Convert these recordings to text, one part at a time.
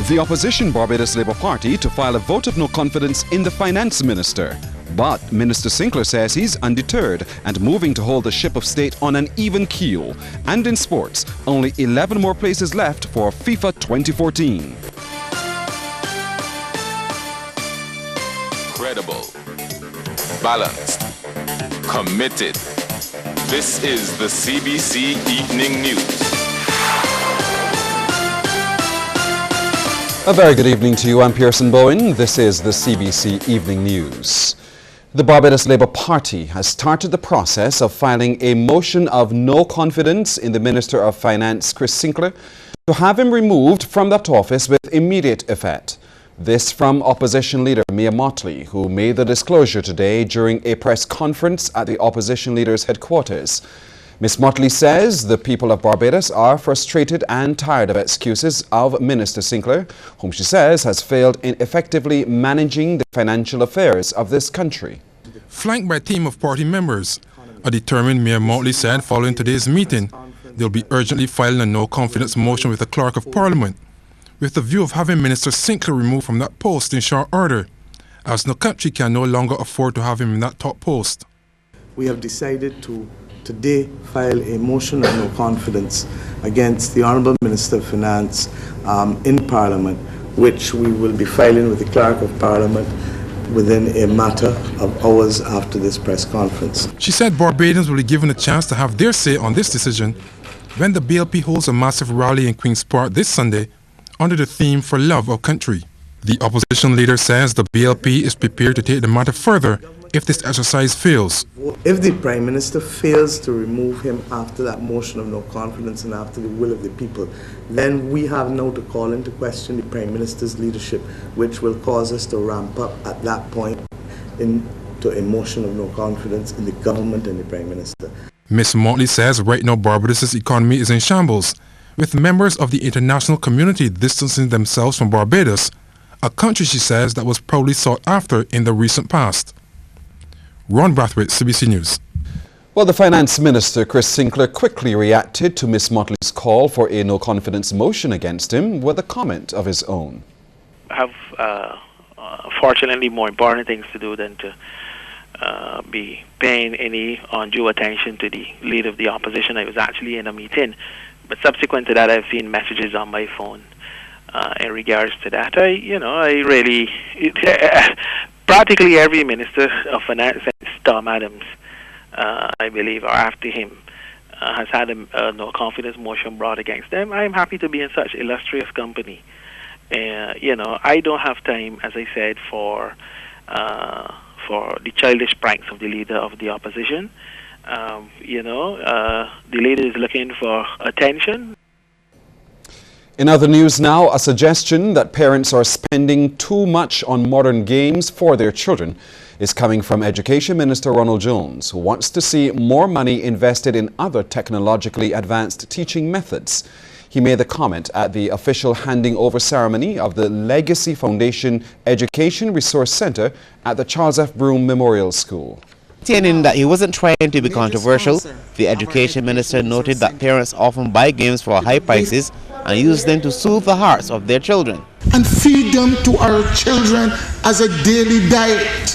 the opposition Barbados Labour Party to file a vote of no confidence in the finance minister. But Minister Sinclair says he's undeterred and moving to hold the ship of state on an even keel. And in sports, only 11 more places left for FIFA 2014. Credible, balanced, committed. This is the CBC Evening News. A very good evening to you. I'm Pearson Bowen. This is the CBC Evening News. The Barbados Labour Party has started the process of filing a motion of no confidence in the Minister of Finance, Chris Sinclair, to have him removed from that office with immediate effect. This from opposition leader Mia Motley, who made the disclosure today during a press conference at the opposition leader's headquarters. Ms. Motley says the people of Barbados are frustrated and tired of excuses of Minister Sinclair, whom she says has failed in effectively managing the financial affairs of this country. Flanked by a team of party members, a determined Mayor Motley said following today's meeting, they'll be urgently filing a no-confidence motion with the Clerk of Parliament, with the view of having Minister Sinclair removed from that post in short order, as the country can no longer afford to have him in that top post. We have decided to today file a motion of no confidence against the Honourable Minister of Finance in Parliament, which we will be filing with the Clerk of Parliament within a matter of hours after this press conference. She said Barbadians will be given a chance to have their say on this decision when the BLP holds a massive rally in Queen's Park this Sunday under the theme For Love of Country. The opposition leader says the BLP is prepared to take the matter further if this exercise fails. If the Prime Minister fails to remove him after that motion of no confidence and after the will of the people, then we have now to call into question the Prime Minister's leadership, which will cause us to ramp up at that point into a motion of no confidence in the government and the Prime Minister. Ms. Motley says right now Barbados' economy is in shambles, with members of the international community distancing themselves from Barbados, a country, she says, that was proudly sought after in the recent past. Ron Brathwaite, CBC News. Well, the Finance Minister, Chris Sinclair, quickly reacted to Ms. Motley's call for a no-confidence motion against him with a comment of his own. I have, fortunately, more important things to do than to be paying any undue attention to the leader of the opposition. I was actually in a meeting, but subsequent to that, I've seen messages on my phone in regards to that. Practically every Minister of Finance, Tom Adams, I believe, or after him, has had a no confidence motion brought against them. I'm happy to be in such illustrious company. I don't have time, as I said, for the childish pranks of the leader of the opposition. The leader is looking for attention. In other news now, a suggestion that parents are spending too much on modern games for their children is coming from Education Minister Ronald Jones, who wants to see more money invested in other technologically advanced teaching methods. He made the comment at the official handing over ceremony of the Legacy Foundation Education Resource Centre at the Charles F. Broome Memorial School. Maintaining that he wasn't trying to be controversial, the Education Minister noted that parents often buy games for high prices and use them to soothe the hearts of their children. And feed them to our children as a daily diet.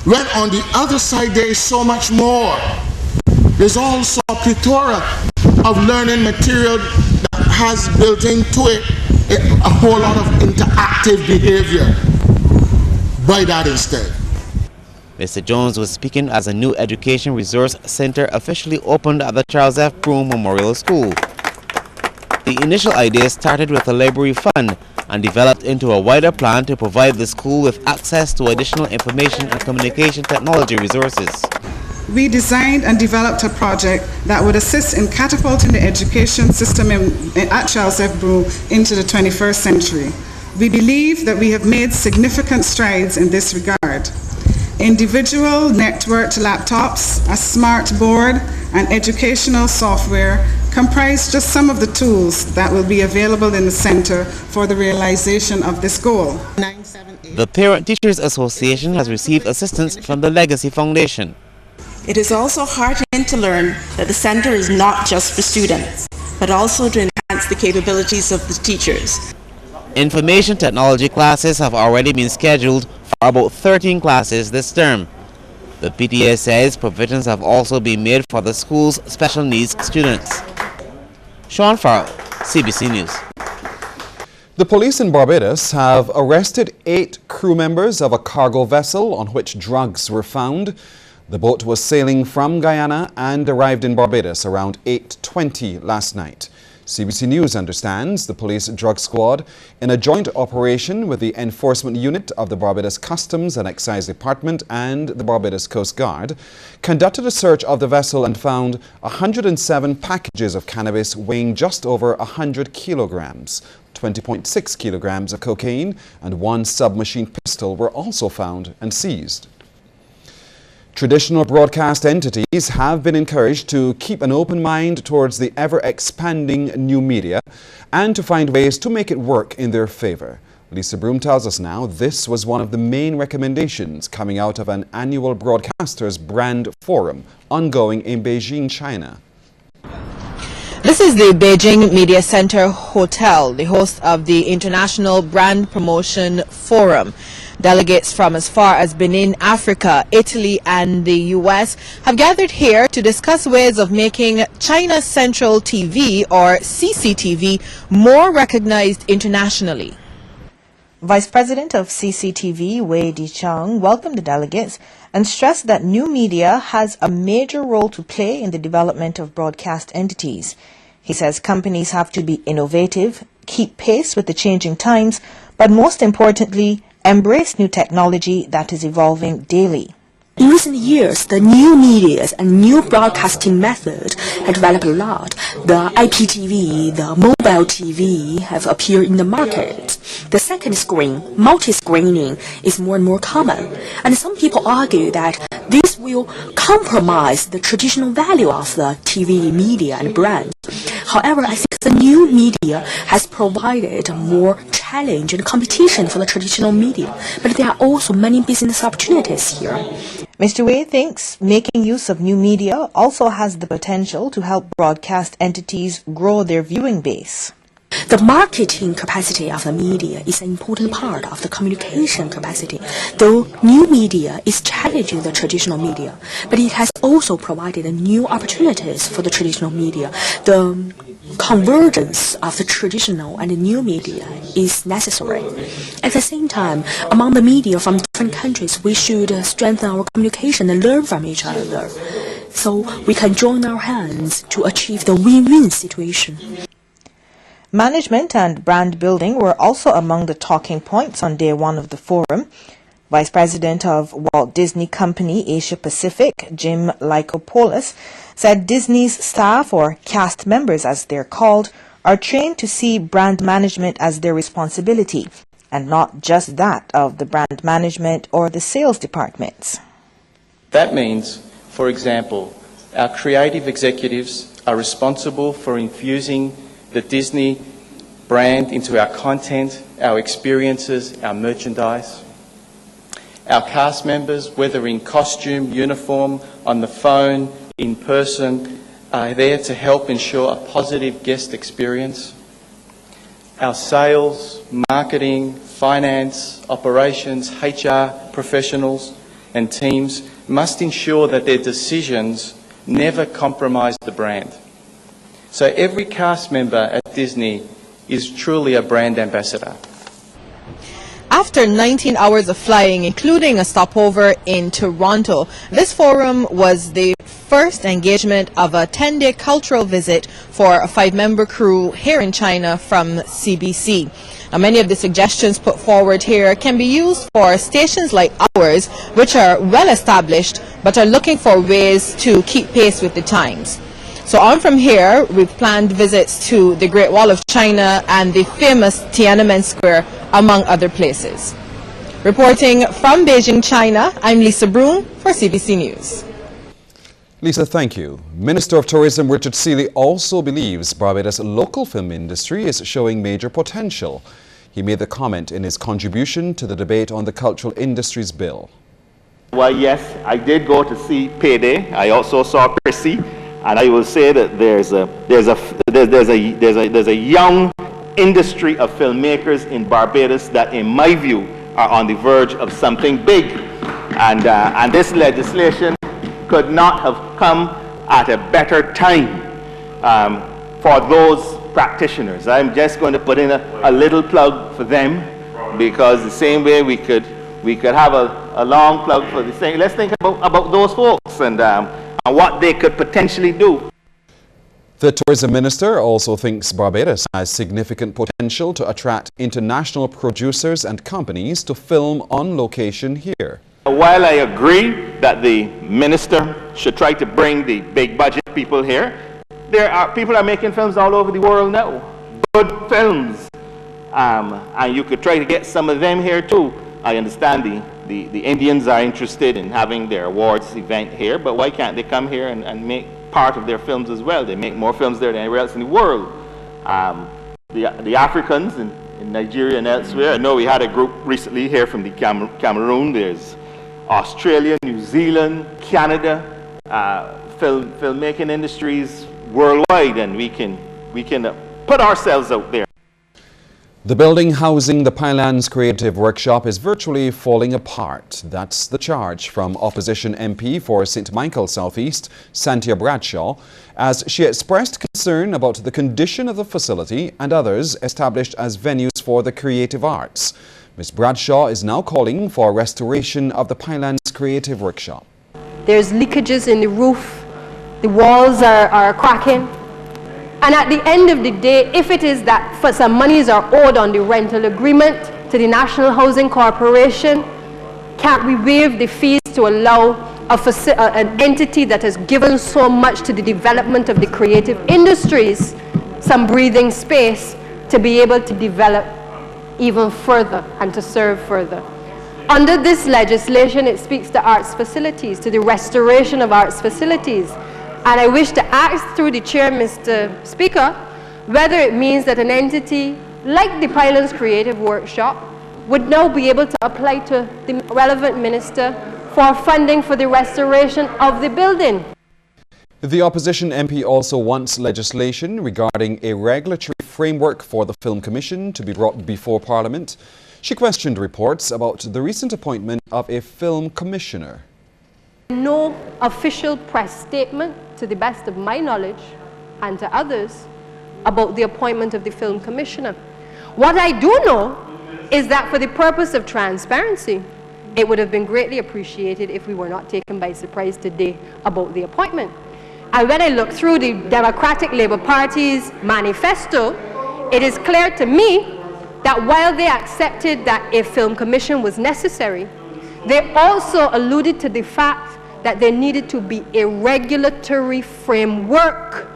When on the other side there is so much more. There's also a plethora of learning material that has built into it a whole lot of interactive behavior. Buy that instead. Mr. Jones was speaking as a new Education Resource Centre officially opened at the Charles F. Broome Memorial School. The initial idea started with a library fund and developed into a wider plan to provide the school with access to additional information and communication technology resources. We designed and developed a project that would assist in catapulting the education system at Charles F. Broome into the 21st century. We believe that we have made significant strides in this regard. Individual networked laptops, a smart board, and educational software comprise just some of the tools that will be available in the Centre for the realization of this goal. The Parent Teachers Association has received assistance from the Legacy Foundation. It is also heartening to learn that the Centre is not just for students, but also to enhance the capabilities of the teachers. Information technology classes have already been scheduled for about 13 classes this term. The PTA says provisions have also been made for the school's special needs students. Sean Farrell, CBC News. The police in Barbados have arrested 8 crew members of a cargo vessel on which drugs were found. The boat was sailing from Guyana and arrived in Barbados around 8:20 last night. CBC News understands the police drug squad, in a joint operation with the enforcement unit of the Barbados Customs and Excise Department and the Barbados Coast Guard, conducted a search of the vessel and found 107 packages of cannabis weighing just over 100 kilograms. 20.6 kilograms of cocaine and 1 submachine pistol were also found and seized. Traditional broadcast entities have been encouraged to keep an open mind towards the ever-expanding new media and to find ways to make it work in their favor. Lisa Broom tells us now this was one of the main recommendations coming out of an annual Broadcasters Brand Forum ongoing in Beijing, China. This is the Beijing Media Center Hotel, the host of the International Brand Promotion Forum. Delegates from as far as Benin, Africa, Italy and the US have gathered here to discuss ways of making China Central TV, or CCTV, more recognized internationally. Vice President of CCTV, Wei Dichang, welcomed the delegates and stressed that new media has a major role to play in the development of broadcast entities. He says companies have to be innovative, keep pace with the changing times, but most importantly, embrace new technology that is evolving daily. In recent years, the new media and new broadcasting method have developed a lot. The IPTV, the mobile TV have appeared in the market. The second screen, multi-screening, is more and more common. And some people argue that this will compromise the traditional value of the TV media and brand. However, I think the new media has provided more challenge and competition for the traditional media, but there are also many business opportunities here. Mr. Wei thinks making use of new media also has the potential to help broadcast entities grow their viewing base. The marketing capacity of the media is an important part of the communication capacity. Though new media is challenging the traditional media, but it has also provided new opportunities for the traditional media. The convergence of the traditional and the new media is necessary. At the same time, among the media from different countries, we should strengthen our communication and learn from each other, so we can join our hands to achieve the win-win situation. Management and brand building were also among the talking points on day one of the forum. Vice President of Walt Disney Company Asia Pacific, Jim Lycopoulos, said Disney's staff, or cast members as they're called, are trained to see brand management as their responsibility, and not just that of the brand management or the sales departments. That means, for example, our creative executives are responsible for infusing the Disney brand into our content, our experiences, our merchandise. Our cast members, whether in costume, uniform, on the phone, in person, are there to help ensure a positive guest experience. Our sales, marketing, finance, operations, HR professionals and teams must ensure that their decisions never compromise the brand. So every cast member at Disney is truly a brand ambassador. After 19 hours of flying, including a stopover in Toronto, this forum was the first engagement of a 10-day cultural visit for a 5-member crew here in China from CBC. Now, many of the suggestions put forward here can be used for stations like ours, which are well established but are looking for ways to keep pace with the times. So on from here, we've planned visits to the Great Wall of China and the famous Tiananmen Square, among other places. Reporting from Beijing, China, I'm Lisa Broom for CBC News. Lisa, thank you. Minister of Tourism Richard Seeley also believes Barbados' local film industry is showing major potential. He made the comment in his contribution to the debate on the Cultural Industries Bill. Well, yes, I did go to see Payday. I also saw Prissy. And I will say that there's there's a young industry of filmmakers in Barbados that, in my view, are on the verge of something big. And this legislation could not have come at a better time for those practitioners. I'm just going to put in a little plug for them, because the same way we could have a long plug for the same. Let's think about those folks and what they could potentially do. The tourism minister also thinks Barbados has significant potential to attract international producers and companies to film on location here. While I agree that the minister should try to bring the big budget people here, people are making films all over the world now, good films, and you could try to get some of them here too. I understand the Indians are interested in having their awards event here, but why can't they come here and make part of their films as well? They make more films there than anywhere else in the world. The Africans in Nigeria and elsewhere, I know we had a group recently here from the Cameroon. There's Australia, New Zealand, Canada, filmmaking industries worldwide, and we can put ourselves out there. The building housing the Pinelands Creative Workshop is virtually falling apart. That's the charge from opposition MP for St. Michael South East, Santia Bradshaw, as she expressed concern about the condition of the facility and others established as venues for the creative arts. Ms. Bradshaw is now calling for restoration of the Pinelands Creative Workshop. There's leakages in the roof, the walls are cracking. And at the end of the day, if it is that for some monies are owed on the rental agreement to the National Housing Corporation, can't we waive the fees to allow an entity that has given so much to the development of the creative industries some breathing space to be able to develop even further and to serve further? Under this legislation, it speaks to arts facilities, to the restoration of arts facilities. And I wish to ask through the chair, Mr. Speaker, whether it means that an entity like the Pinelands Creative Workshop would now be able to apply to the relevant minister for funding for the restoration of the building. The opposition MP also wants legislation regarding a regulatory framework for the Film Commission to be brought before Parliament. She questioned reports about the recent appointment of a film commissioner. No official press statement, to the best of my knowledge and to others, about the appointment of the film commissioner. What I do know is that for the purpose of transparency, it would have been greatly appreciated if we were not taken by surprise today about the appointment. And when I look through the Democratic Labour Party's manifesto, it is clear to me that while they accepted that a film commission was necessary, they also alluded to the fact that there needed to be a regulatory framework